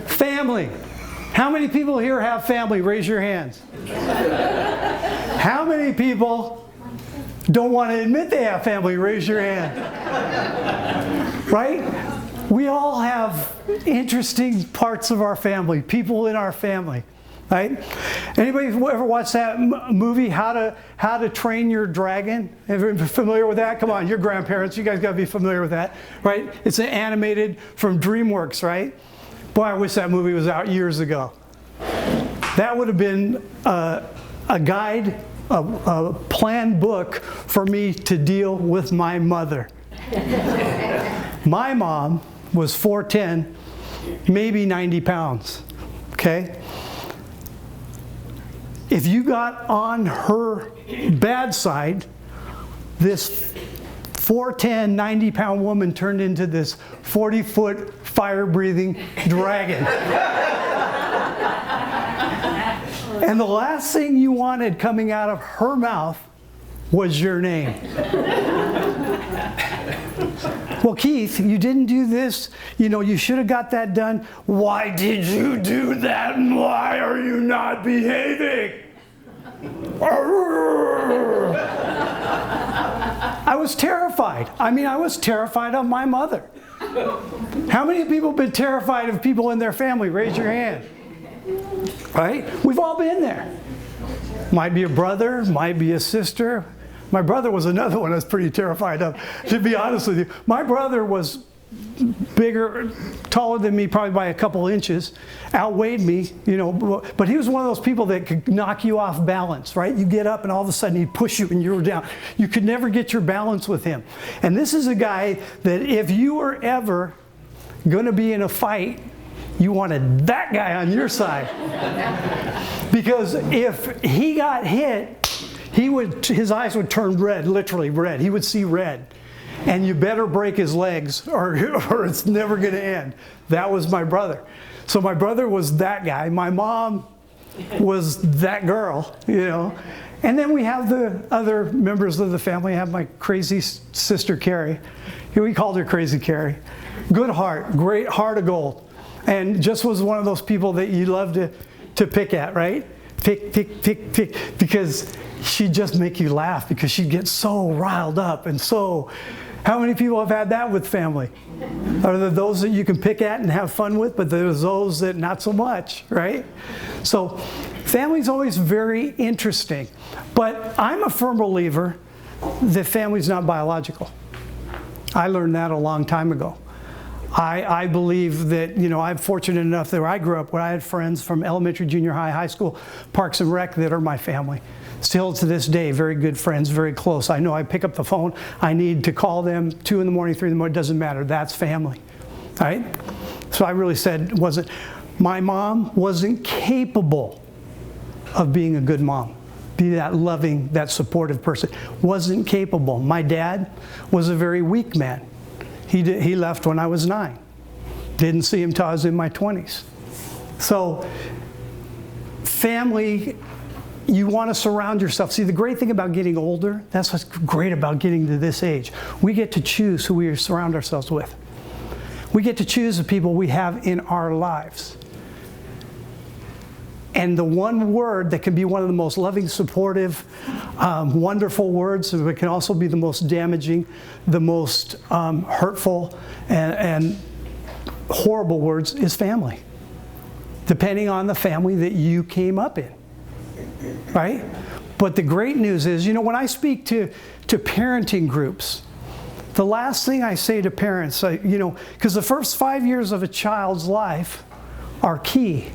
Family. How many people here have family? Raise your hands. How many people don't want to admit they have family? Raise your hand. Right? We all have interesting parts of our family, people in our family. Right? Anybody ever watched that movie, How to Train Your Dragon? Ever familiar with that? Come on, your grandparents, you guys got to be familiar with that, right? It's an animated from DreamWorks, right? Boy, I wish that movie was out years ago. That would have been a guide, a planned book for me to deal with my mother. My mom was 4'10", maybe 90 pounds, okay? If you got on her bad side, this 4'10", 90-pound woman turned into this 40-foot fire-breathing dragon. And the last thing you wanted coming out of her mouth was your name. Well, Keith, you didn't do this. You know, you should have got that done. Why did you do that? And why are you not behaving? I was terrified. I mean, I was terrified of my mother. How many people have been terrified of people in their family? Raise your hand. Right? We've all been there. Might be a brother, might be a sister. My brother was another one I was pretty terrified of, to be honest with you. My brother was bigger, taller than me probably by a couple inches, outweighed me, you know, but he was one of those people that could knock you off balance, right? You get up and all of a sudden he'd push you and you were down. You could never get your balance with him. And this is a guy that if you were ever going to be in a fight, you wanted that guy on your side. Because if he got hit, his eyes would turn red, literally red. He would see red. And you better break his legs or it's never going to end. That was my brother. So my brother was that guy. My mom was that girl, you know. And then we have the other members of the family. I have my crazy sister, Carrie. We called her Crazy Carrie. Good heart, great heart of gold. And just was one of those people that you love to pick at, right? Pick, because she'd just make you laugh because she'd get so riled up and so... How many people have had that with family? Are there those that you can pick at and have fun with, but there's those that not so much, right? So family's always very interesting. But I'm a firm believer that family's not biological. I learned that a long time ago. I believe that, you know, I'm fortunate enough that where I grew up, where I had friends from elementary, junior high, high school, Parks and Rec that are my family. Still to this day, very good friends, very close. I know I pick up the phone, I need to call them 2 in the morning, 3 in the morning, it doesn't matter, that's family, right? So I really said, my mom wasn't capable of being a good mom, be that loving, that supportive person, wasn't capable. My dad was a very weak man. He left when I was 9. Didn't see him till I was in my 20s. So family, you want to surround yourself. See, the great thing about getting older, that's what's great about getting to this age. We get to choose who we surround ourselves with. We get to choose the people we have in our lives. And the one word that can be one of the most loving, supportive, wonderful words, but it can also be the most damaging, the most hurtful and horrible words is family. Depending on the family that you came up in. Right? But the great news is, you know, when I speak to parenting groups, the last thing I say to parents, you know, because the first 5 years of a child's life are key.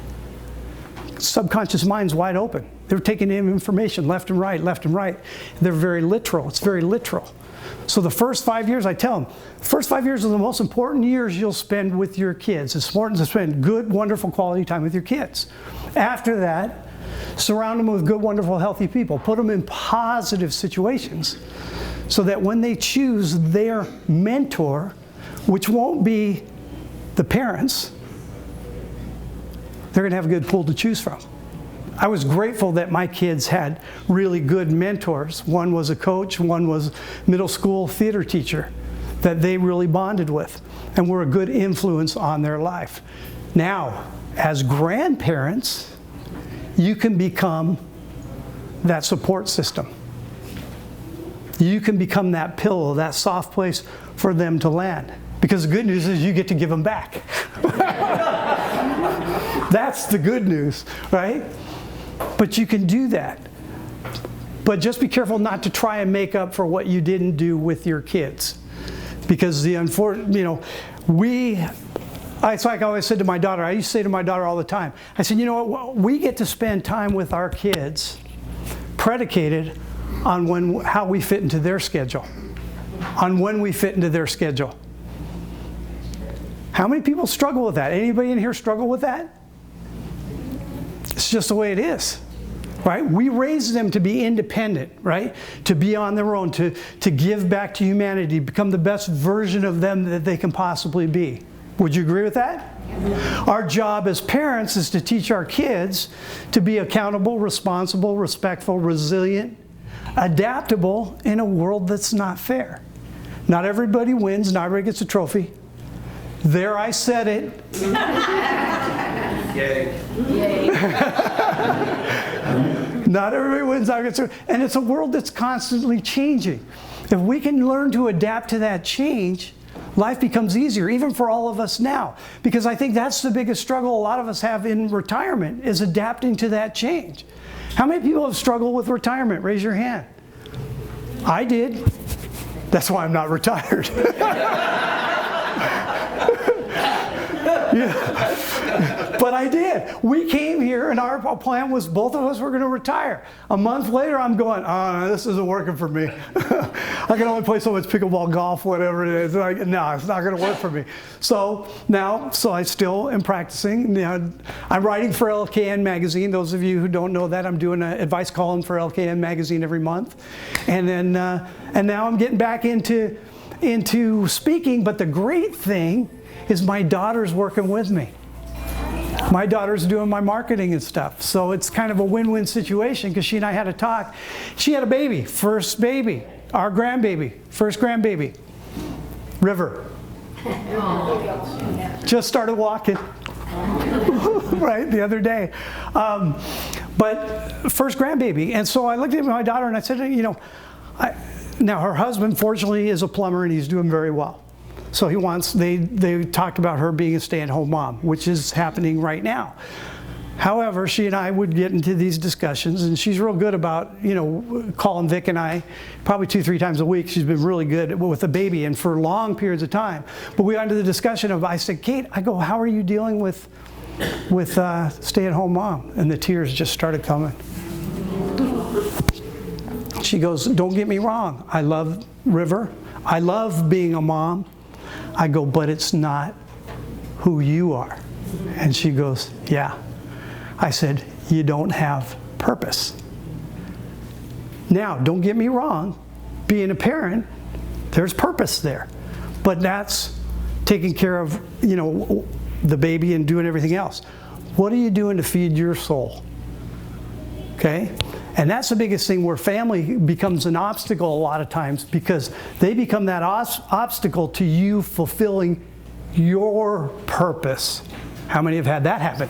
Subconscious mind's wide open. They're taking in information left and right, left and right. They're very literal. It's very literal. So the first 5 years, I tell them, the first 5 years are the most important years you'll spend with your kids. It's important to spend good, wonderful, quality time with your kids. After that, surround them with good, wonderful, healthy people. Put them in positive situations so that when they choose their mentor, which won't be the parents, they're going to have a good pool to choose from. I was grateful that my kids had really good mentors. One was a coach, one was middle school theater teacher that they really bonded with and were a good influence on their life. Now, as grandparents, you can become that support system. You can become that pillow, that soft place for them to land. Because the good news is you get to give them back. That's the good news, right? But you can do that. But just be careful not to try and make up for what you didn't do with your kids. Because it's like I always said to my daughter, I used to say to my daughter all the time, I said, you know what, we get to spend time with our kids predicated on how we fit into their schedule, on when we fit into their schedule. How many people struggle with that? Anybody in here struggle with that? It's just the way it is, right? We raise them to be independent, right? To be on their own, to give back to humanity, become the best version of them that they can possibly be. Would you agree with that? Our job as parents is to teach our kids to be accountable, responsible, respectful, resilient, adaptable in a world that's not fair. Not everybody wins, not everybody gets a trophy. There, I said it. Yay. Not everybody wins, not everybody gets a trophy. And it's a world that's constantly changing. If we can learn to adapt to that change, life becomes easier, even for all of us now. Because I think that's the biggest struggle a lot of us have in retirement, is adapting to that change. How many people have struggled with retirement? Raise your hand. I did. That's why I'm not retired. Yeah. But I did. We came here and our plan was both of us were going to retire. A month later, I'm going, oh, this isn't working for me. I can only play so much pickleball, golf, whatever it is. Like, no, it's not going to work for me. So I still am practicing. You know, I'm writing for LKN Magazine. Those of you who don't know that, I'm doing an advice column for LKN Magazine every month. And then, and now I'm getting back into speaking. But the great thing is my daughter's working with me. My daughter's doing my marketing and stuff. So it's kind of a win-win situation because she and I had a talk. She had a baby, first baby, our grandbaby, first grandbaby, River. Just started walking, right, the other day. But first grandbaby. And so I looked at my daughter and I said, you know, now her husband fortunately is a plumber and he's doing very well. So they talked about her being a stay-at-home mom, which is happening right now. However, she and I would get into these discussions, and she's real good about, you know, calling Vic and I probably 2-3 times a week. She's been really good with the baby and for long periods of time. But we got into the discussion of, I said, Kate, I go, how are you dealing with stay-at-home mom? And the tears just started coming. She goes, don't get me wrong. I love River. I love being a mom. I go, but it's not who you are. And she goes, yeah. I said, you don't have purpose. Now, don't get me wrong. Being a parent, there's purpose there. But that's taking care of, you know, the baby and doing everything else. What are you doing to feed your soul? Okay? And that's the biggest thing, where family becomes an obstacle a lot of times, because they become that obstacle to you fulfilling your purpose. How many have had that happen?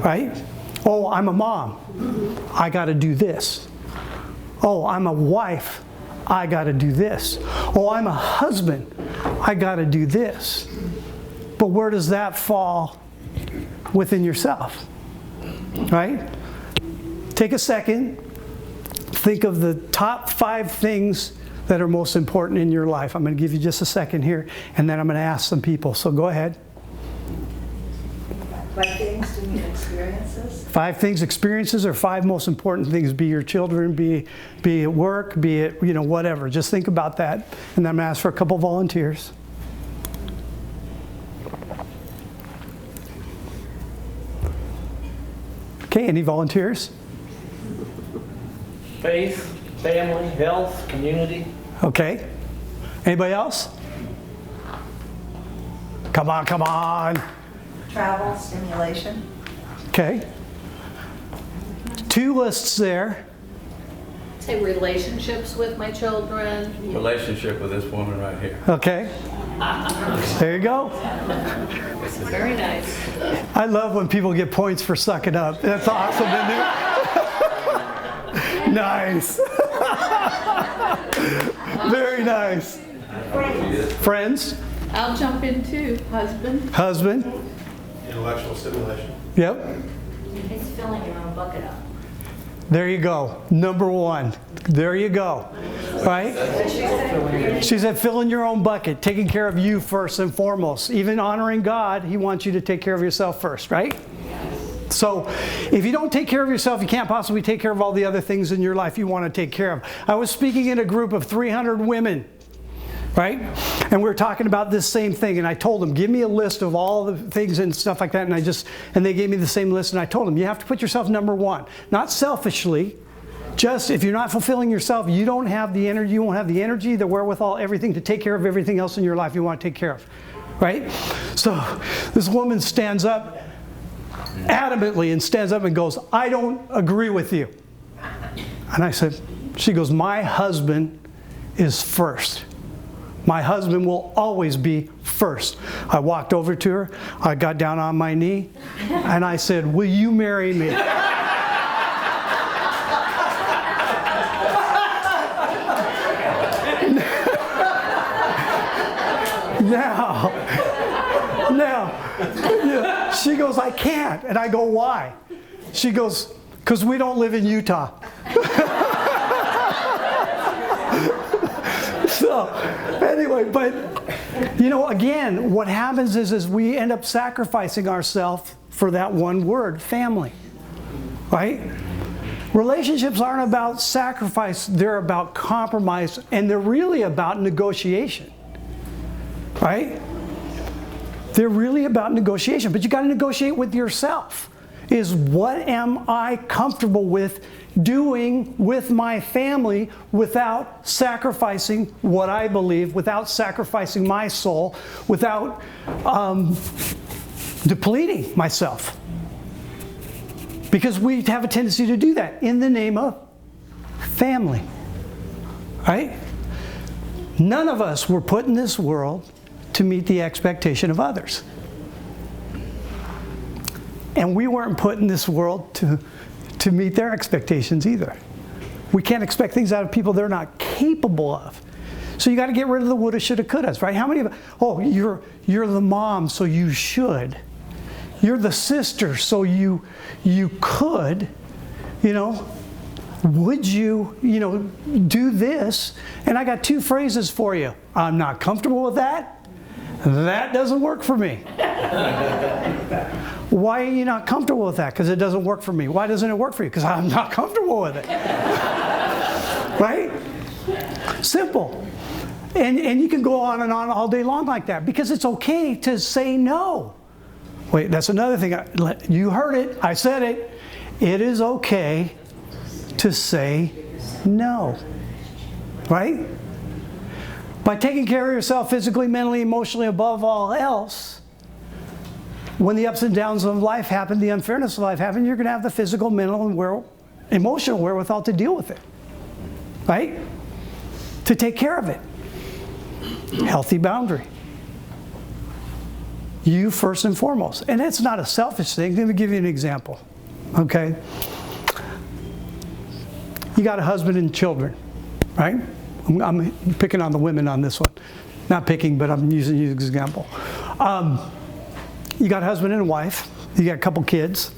Right? Oh, I'm a mom. I got to do this. Oh, I'm a wife. I got to do this. Oh, I'm a husband. I got to do this. But where does that fall within yourself? Right? Take a second, think of the top 5 things that are most important in your life. I'm going to give you just a second here, and then I'm going to ask some people. So go ahead. 5 things, do you mean experiences? 5 things, experiences, or 5 most important things. Be your children, be at work, be it, you know, whatever. Just think about that, and then I'm going to ask for a couple volunteers. Okay, any volunteers? Faith, family, health, community. Okay. Anybody else? Come on, come on. Travel, stimulation. Okay. 2 lists there. Say relationships with my children. Relationship with this woman right here. Okay. There you go. nice, very nice. I love when people get points for sucking up. That's awesome, isn't it? Nice. Very nice. Friends. I'll jump in too, husband. Husband. Intellectual stimulation. Yep. It's filling your own bucket up. There you go. Number one. There you go. Right? She said, fill in your own bucket, taking care of you first and foremost. Even honoring God, He wants you to take care of yourself first, right? So if you don't take care of yourself, you can't possibly take care of all the other things in your life you want to take care of. I was speaking in a group of 300 women, right? And we were talking about this same thing. And I told them, give me a list of all the things and stuff like that. And they gave me the same list. And I told them, you have to put yourself number one. Not selfishly. Just if you're not fulfilling yourself, you don't have the energy. You won't have the energy, the wherewithal, everything to take care of everything else in your life you want to take care of, right? So this woman stands up adamantly and stands up and goes, I don't agree with you. And I said, she goes, my husband is first. My husband will always be first. I walked over to her, I got down on my knee, and I said, will you marry me? Now, yeah, she goes, I can't. And I go, why? She goes, because we don't live in Utah. So, anyway, but, again, what happens is we end up sacrificing ourselves for that one word, family. Right? Relationships aren't about sacrifice, they're about compromise, and they're really about negotiation. Right? They're really about negotiation, but you got to negotiate with yourself. Is what am I comfortable with doing with my family without sacrificing what I believe, without sacrificing my soul, without depleting myself? Because we have a tendency to do that in the name of family. Right? None of us were put in this world to meet the expectation of others. And we weren't put in this world to meet their expectations either. We can't expect things out of people they're not capable of. So you got to get rid of the woulda, shoulda, couldas, right? How many of, you're the mom, so you should. You're the sister, so you could, would you, do this? And I got two phrases for you. I'm not comfortable with that. That doesn't work for me. Why are you not comfortable with that? Because it doesn't work for me. Why doesn't it work for you? Because I'm not comfortable with it. Right? Simple. And you can go on and on all day long like that because it's okay to say no. Wait, that's another thing. You heard it. I said it. It is okay to say no. Right? By taking care of yourself physically, mentally, emotionally, above all else, when the ups and downs of life happen, the unfairness of life happen, you're going to have the physical, mental, and emotional wherewithal to deal with it. Right? To take care of it. Healthy boundary. You first and foremost. And it's not a selfish thing. Let me give you an example. Okay? You got a husband and children, right? I'm picking on the women on this one. Not picking, but I'm using you as an example. You got a husband and a wife. You got a couple kids.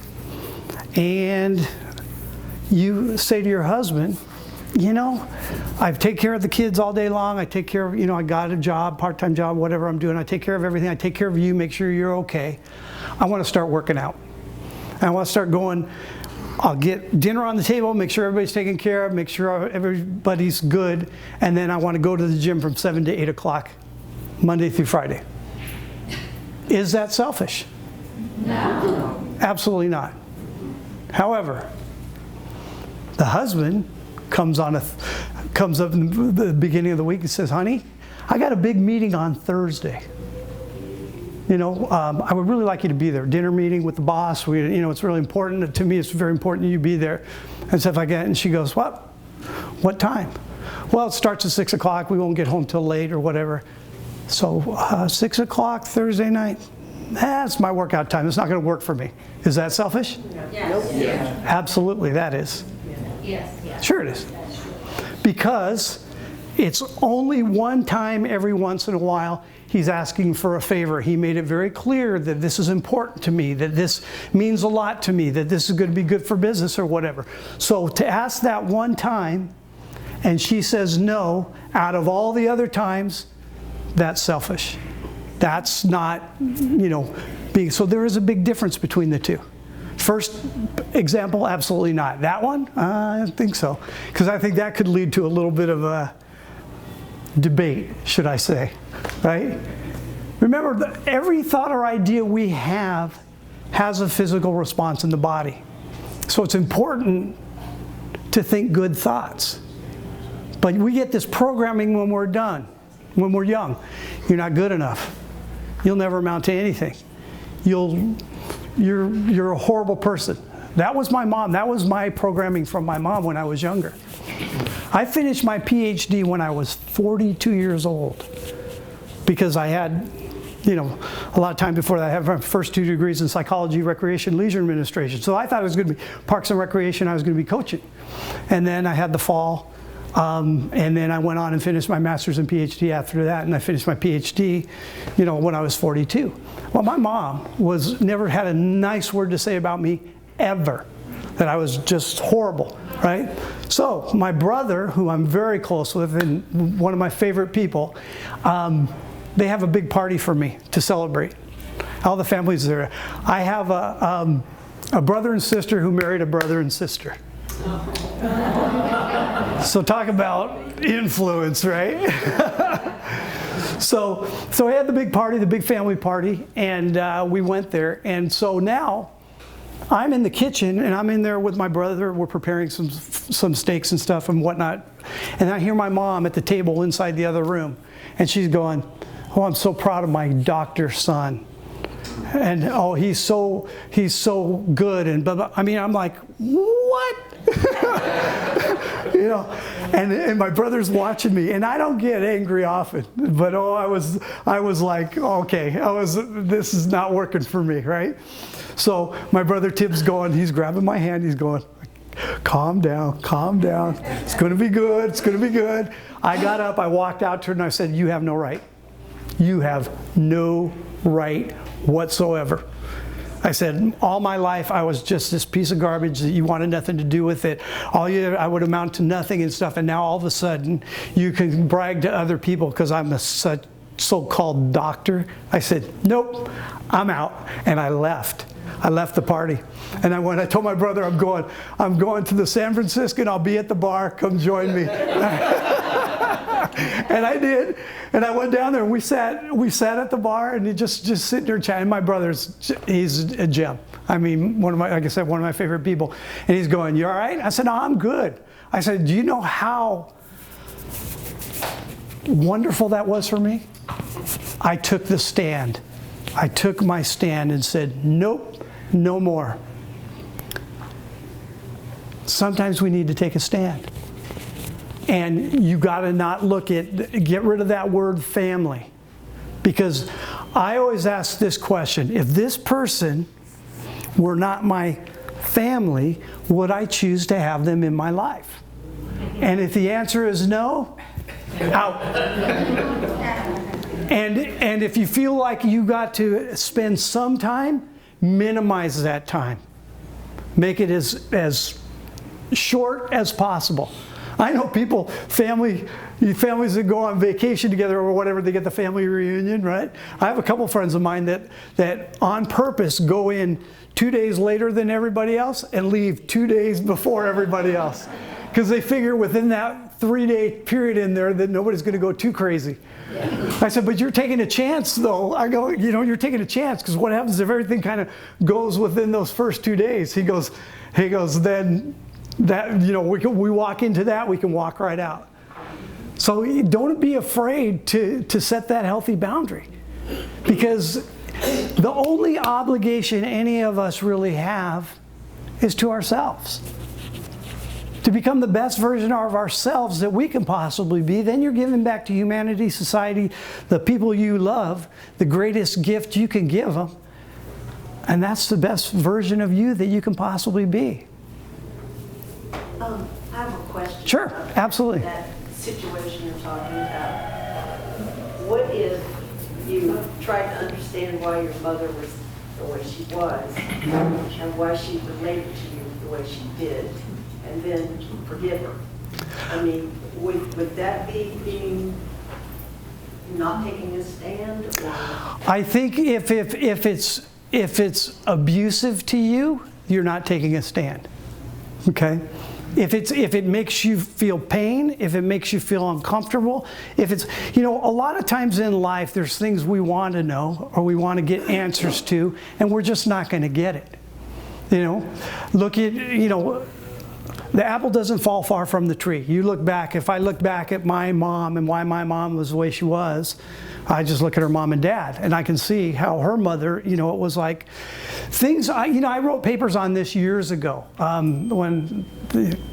And you say to your husband, I take care of the kids all day long. I take care of, I got a job, part-time job, whatever I'm doing. I take care of everything. I take care of you, make sure you're okay. I want to start working out. I want to start going. I'll get dinner on the table, make sure everybody's taken care of, make sure everybody's good, and then I want to go to the gym from 7 to 8 o'clock, Monday through Friday. Is that selfish? No. Absolutely not. However, the husband comes up in the beginning of the week and says, honey, I got a big meeting on Thursday. I would really like you to be there. Dinner meeting with the boss. It's really important. To me, it's very important you be there. And stuff like that. And she goes, what time? Well, it starts at 6 o'clock. We won't get home till late or whatever. So 6 o'clock Thursday night? That's my workout time. It's not going to work for me. Is that selfish? Yes. Absolutely, that is. Yes. Sure it is. Because it's only one time every once in a while he's asking for a favor. He made it very clear that this is important to me, that this means a lot to me, that this is going to be good for business or whatever. So to ask that one time, and she says no, out of all the other times, that's selfish. That's not, being, so there is a big difference between the two. First example, absolutely not. That one, I don't think so. Because I think that could lead to a little bit of a debate, should I say, right? Remember, that every thought or idea we have has a physical response in the body. So it's important to think good thoughts. But we get this programming when we're when we're young. You're not good enough. You'll never amount to anything. You're a horrible person. That was my mom. That was my programming from my mom when I was younger. I finished my Ph.D. when I was 42 years old because I had, a lot of time before that. I had my first 2 degrees in psychology, recreation, leisure administration. So I thought it was going to be parks and recreation. I was going to be coaching. And then I had the fall. And then I went on and finished my master's and PhD after that, and I finished my PhD, when I was 42. Well, my mom never had a nice word to say about me, ever. That I was just horrible, right? So my brother, who I'm very close with and one of my favorite people, they have a big party for me to celebrate. All the families there. I have a brother and sister who married a brother and sister. So talk about influence, right? So we had the big party, the big family party, and we went there. And so now I'm in the kitchen, and I'm in there with my brother. We're preparing some steaks and stuff and whatnot. And I hear my mom at the table inside the other room, and she's going, "Oh, I'm so proud of my doctor son. And oh, he's so good." And blah, blah. I mean, I'm like, what? And my brother's watching me, and I don't get angry often, but I was like, okay, this is not working for me, right? So my brother Tim's he's grabbing my hand, he's going, calm down, it's going to be good, it's going to be good. I got up, I walked out to her, and I said, you have no right. You have no right whatsoever. I said, all my life I was just this piece of garbage that you wanted nothing to do with it. I would amount to nothing and stuff, and now all of a sudden you can brag to other people because I'm a so-called doctor. I said, nope, I'm out, and I left. I left the party, and I told my brother, I'm going to the San Francisco, and I'll be at the bar. Come join me. And I did, and I went down there, and we sat at the bar, and just sitting there chatting. My he's a gem. I mean, like I said, one of my favorite people. And he's going, "You all right?" I said, "No, I'm good." I said, "Do you know how wonderful that was for me?" I took the stand. I took my stand and said, "Nope, no more." Sometimes we need to take a stand. And you got to not get rid of that word family. Because I always ask this question, if this person were not my family, would I choose to have them in my life? And if the answer is no, out. And if you feel like you got to spend some time, minimize that time. Make it as short as possible. I know families that go on vacation together or whatever, they get the family reunion, right? I have a couple friends of mine that on purpose go in 2 days later than everybody else and leave 2 days before everybody else. Because they figure within that 3-day period in there that nobody's going to go too crazy. I said, but you're taking a chance though. I go, you're taking a chance, because what happens if everything kind of goes within those first 2 days? He goes, then that, we walk into that, we can walk right out. So don't be afraid to set that healthy boundary, because the only obligation any of us really have is to ourselves. to become the best version of ourselves that we can possibly be, then you're giving back to humanity, society, the people you love, the greatest gift you can give them. And that's the best version of you that you can possibly be. I have a question. Sure, about absolutely. That situation you're talking about. What if you tried to understand why your mother was the way she was and why she related to you the way she did, and then forgive her? I mean, would that be being not taking a stand? Or? I think if it's abusive to you, you're not taking a stand. Okay? If it makes you feel pain, if it makes you feel uncomfortable, if it's, you know, a lot of times in life there's things we want to know or we want to get answers to, and we're just not going to get it. You know, look at, you know, the apple doesn't fall far from the tree. You look back, if I look back at my mom and why my mom was the way she was, I just look at her mom and dad, and I can see how her mother, you know, it was like things, I wrote papers on this years ago, when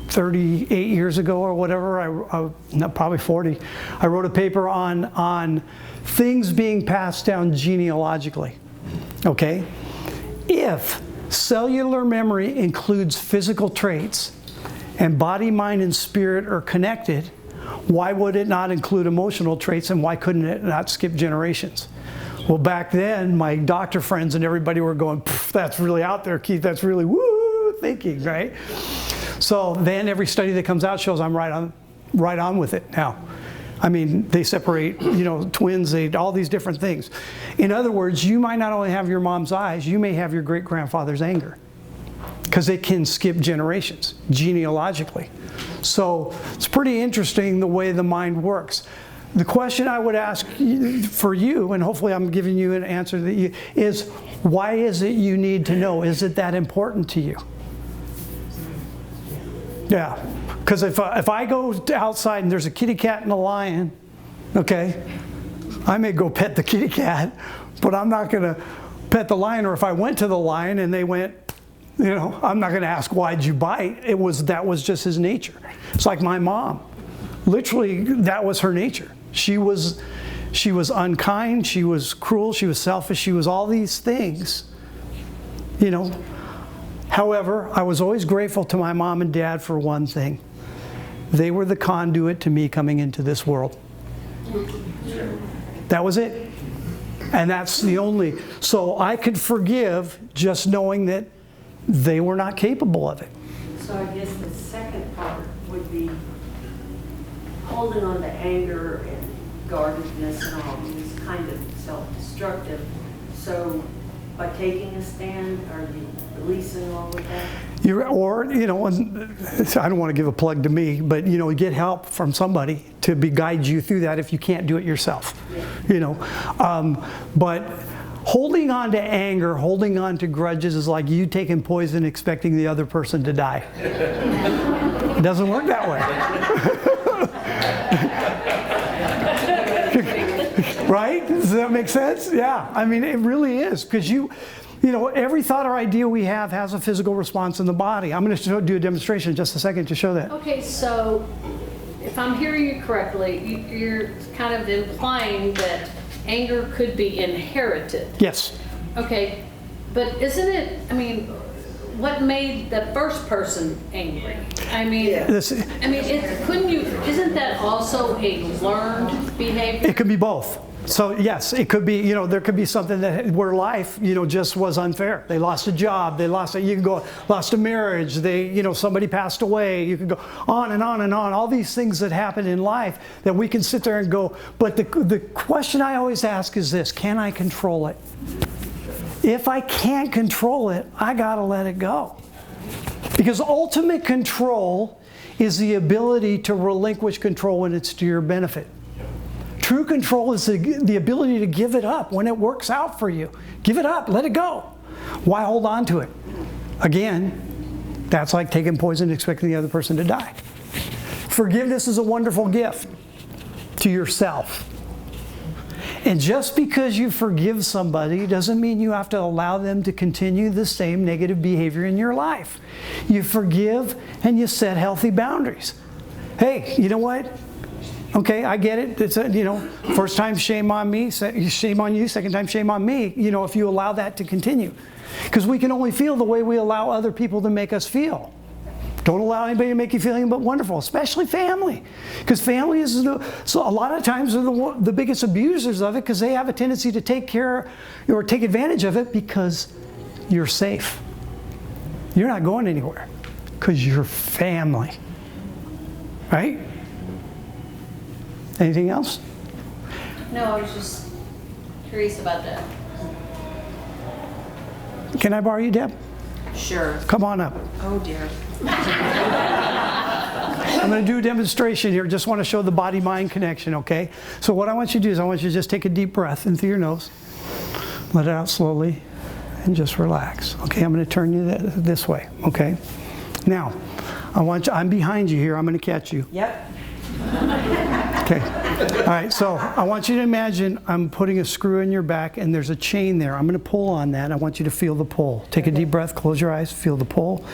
38 years ago or whatever, probably 40, I wrote a paper on things being passed down genealogically, okay? If cellular memory includes physical traits, and body, mind, and spirit are connected, why would it not include emotional traits, and why couldn't it not skip generations? Well, back then, my doctor friends and everybody were going, that's really out there, Keith, that's really woo thinking, right? So then every study that comes out shows I'm right on with it now. I mean, they separate, you know, twins, all these different things. In other words, you might not only have your mom's eyes, you may have your great-grandfather's anger, because it can skip generations genealogically. So it's pretty interesting the way the mind works. The question I would ask for you, and hopefully I'm giving you an answer that you, is why is it you need to know? Is it that important to you? Yeah, because if I go outside and there's a kitty cat and a lion, okay, I may go pet the kitty cat, but I'm not going to pet the lion. Or if I went to the lion and they went, you know, I'm not going to ask, why'd you bite? That was just his nature. It's like my mom. Literally, that was her nature. She was unkind, she was cruel, she was selfish, she was all these things, you know. However, I was always grateful to my mom and dad for one thing. They were the conduit to me coming into this world. That was it. And that's the only, so I could forgive just knowing that they were not capable of it. So I guess the second part would be holding on to anger and guardedness and all is kind of self-destructive. So by taking a stand, are you releasing all of that? Or, you know, I don't want to give a plug to me, but, you know, get help from somebody to guide you through that if you can't do it yourself. Yeah. You know, but holding on to anger, holding on to grudges is like you taking poison expecting the other person to die. It doesn't work that way. Right? Does that make sense? Yeah. I mean, it really is, because you know, every thought or idea we have has a physical response in the body. I'm going to do a demonstration in just a second to show that. Okay, so if I'm hearing you correctly, you're kind of implying that anger could be inherited. Yes. Okay, but isn't it, I mean, what made the first person angry? I mean, isn't that also a learned behavior? It could be both. So yes, it could be, you know, there could be something where life, you know, just was unfair. They lost a job, lost a marriage, you know, somebody passed away. You could go on and on and on. All these things that happen in life that we can sit there and go, but the question I always ask is this: can I control it? If I can't control it, I gotta let it go. Because ultimate control is the ability to relinquish control when it's to your benefit. True control is the ability to give it up when it works out for you. Give it up, let it go. Why hold on to it? Again, that's like taking poison and expecting the other person to die. Forgiveness is a wonderful gift to yourself. And just because you forgive somebody doesn't mean you have to allow them to continue the same negative behavior in your life. You forgive and you set healthy boundaries. Hey, you know what? Okay, I get it. It's first time shame on me, shame on you, second time shame on me, if you allow that to continue. Because we can only feel the way we allow other people to make us feel. Don't allow anybody to make you feel anything but wonderful, especially family. Because family is, so a lot of times are the biggest abusers of it, because they have a tendency to take care or take advantage of it because you're safe. You're not going anywhere because you're family. Right? Anything else? No, I was just curious about that. Can I borrow you, Deb? Sure. Come on up. Oh, dear. I'm going to do a demonstration here. Just want to show the body-mind connection, okay? So what I want you to do is I want you to just take a deep breath in through your nose. Let it out slowly and just relax. Okay, I'm going to turn you this way, okay? Now, I'm behind you here. I'm going to catch you. Yep. Okay. All right, so I want you to imagine I'm putting a screw in your back and there's a chain there. I'm going to pull on that. I want you to feel the pull. Take a deep breath, close your eyes, feel the pull,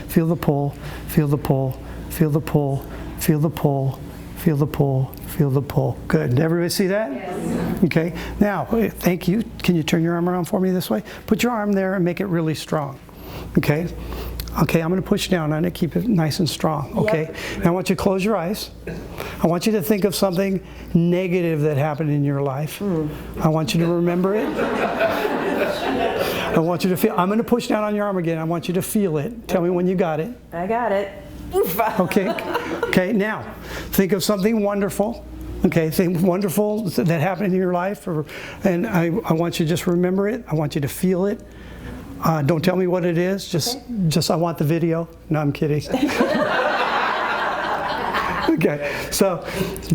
feel the pull, feel the pull, feel the pull, feel the pull, feel the pull, feel the pull. Good. Did everybody see that? Yes. Okay. Now, thank you. Can you turn your arm around for me this way? Put your arm there and make it really strong. Okay. Okay, I'm going to push down on it, keep it nice and strong, okay? Yep. Now I want you to close your eyes. I want you to think of something negative that happened in your life. I want you to remember it. I want you to feel, I'm going to push down on your arm again. I want you to feel it. Tell me when you got it. I got it. Okay, okay, now think of something wonderful. Okay, think wonderful that happened in your life, and I want you to just remember it. I want you to feel it. Don't tell me what it is. Just I want the video. No, I'm kidding. Okay. So,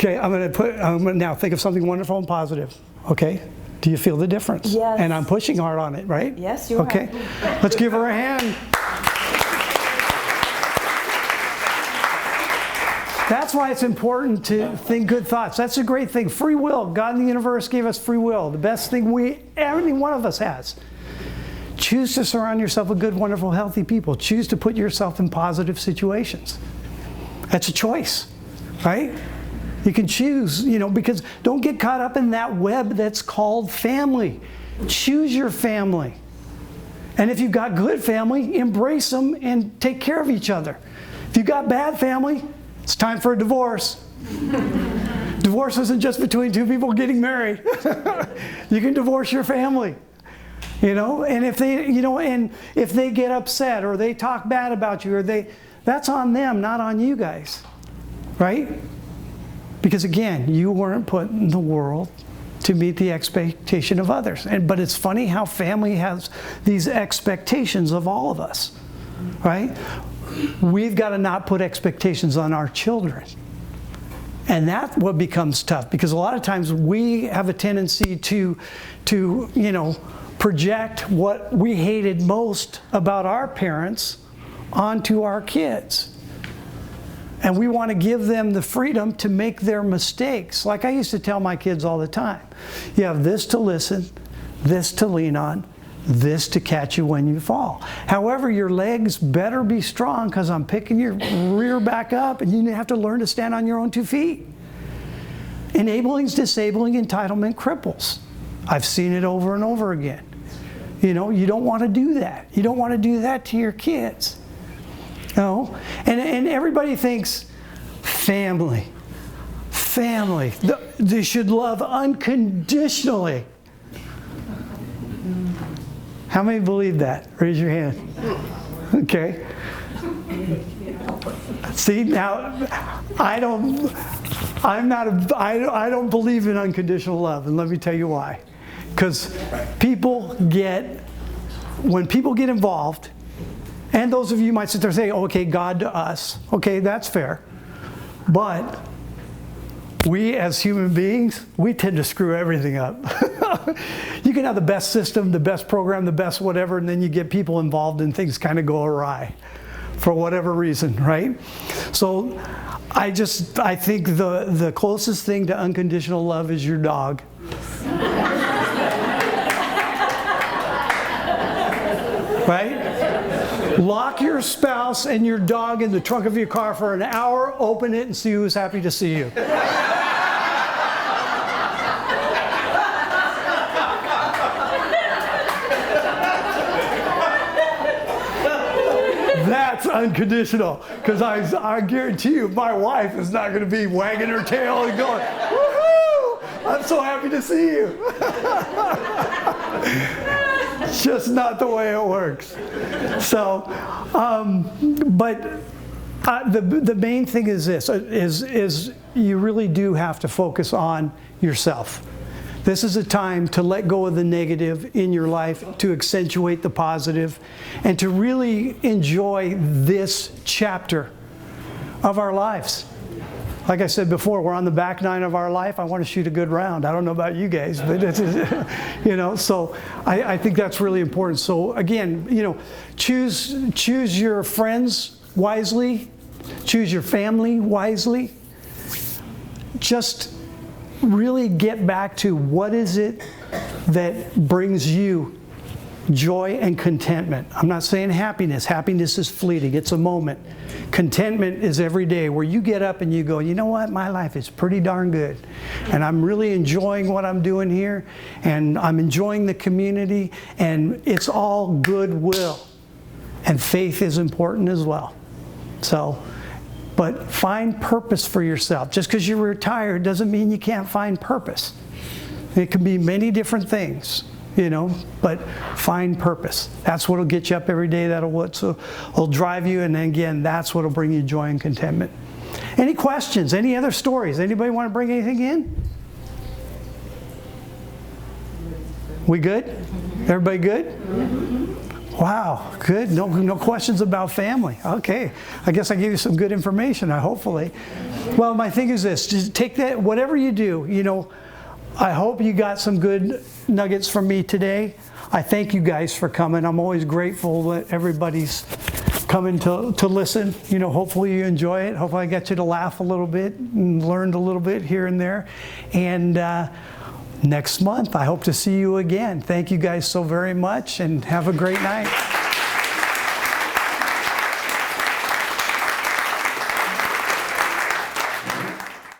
I'm going to now think of something wonderful and positive. Okay. Do you feel the difference? Yes. And I'm pushing hard on it, right? Yes, you are. Okay. Let's give her a hand. That's why it's important to think good thoughts. That's a great thing. Free will. God in the universe gave us free will. The best thing every one of us has. Choose to surround yourself with good, wonderful, healthy people. Choose to put yourself in positive situations. That's a choice, right? You can choose, because don't get caught up in that web that's called family. Choose your family. And if you've got good family, embrace them and take care of each other. If you've got bad family, it's time for a divorce. Divorce isn't just between two people getting married. You can divorce your family. And if they get upset or they talk bad about you that's on them, not on you guys, right? Because again, you weren't put in the world to meet the expectation of others. But it's funny how family has these expectations of all of us, right? We've got to not put expectations on our children. And that's what becomes tough, because a lot of times we have a tendency to project what we hated most about our parents onto our kids. And we want to give them the freedom to make their mistakes. Like I used to tell my kids all the time, you have this to listen, this to lean on, this to catch you when you fall. However, your legs better be strong, because I'm picking your rear back up and you have to learn to stand on your own 2 feet. Enabling's disabling, entitlement cripples. I've seen it over and over again. You don't want to do that. You don't want to do that to your kids. And everybody thinks family. They should love unconditionally. How many believe that? Raise your hand. Okay. See, now I don't believe in unconditional love, and let me tell you why. Because when people get involved, and those of you might sit there and say, okay, God to us. Okay, that's fair. But we as human beings, we tend to screw everything up. You can have the best system, the best program, the best whatever, and then you get people involved and things kind of go awry for whatever reason, right? So I think the closest thing to unconditional love is your dog. Right? Lock your spouse and your dog in the trunk of your car for an hour, open it, and see who's happy to see you. That's unconditional, because I guarantee you my wife is not going to be wagging her tail and going, woohoo, I'm so happy to see you. It's just not the way it works. So, the main thing is this, is you really do have to focus on yourself. This is a time to let go of the negative in your life, to accentuate the positive, and to really enjoy this chapter of our lives. Like I said before, we're on the back nine of our life. I want to shoot a good round. I don't know about you guys, but it's, so I think that's really important. So again, choose your friends wisely, choose your family wisely. Just really get back to what is it that brings you joy and contentment. I'm not saying happiness. Happiness is fleeting. It's a moment. Contentment is every day where you get up and you go, you know what, my life is pretty darn good. And I'm really enjoying what I'm doing here. And I'm enjoying the community. And it's all goodwill. And faith is important as well. So, but find purpose for yourself. Just because you're retired doesn't mean you can't find purpose. It can be many different things, but find purpose. That's what will get you up every day. That'll drive you, and then again, that's what will bring you joy and contentment. Any questions? Any other stories? Anybody want to bring anything in? We good? Everybody good? Wow, good. No questions about family. Okay, I guess I gave you some good information, hopefully. Well, my thing is this, just take that, whatever you do, I hope you got some good nuggets from me today. I thank you guys for coming. I'm always grateful that everybody's coming to listen. Hopefully you enjoy it. Hopefully I got you to laugh a little bit and learned a little bit here and there. And next month, I hope to see you again. Thank you guys so very much, and have a great night.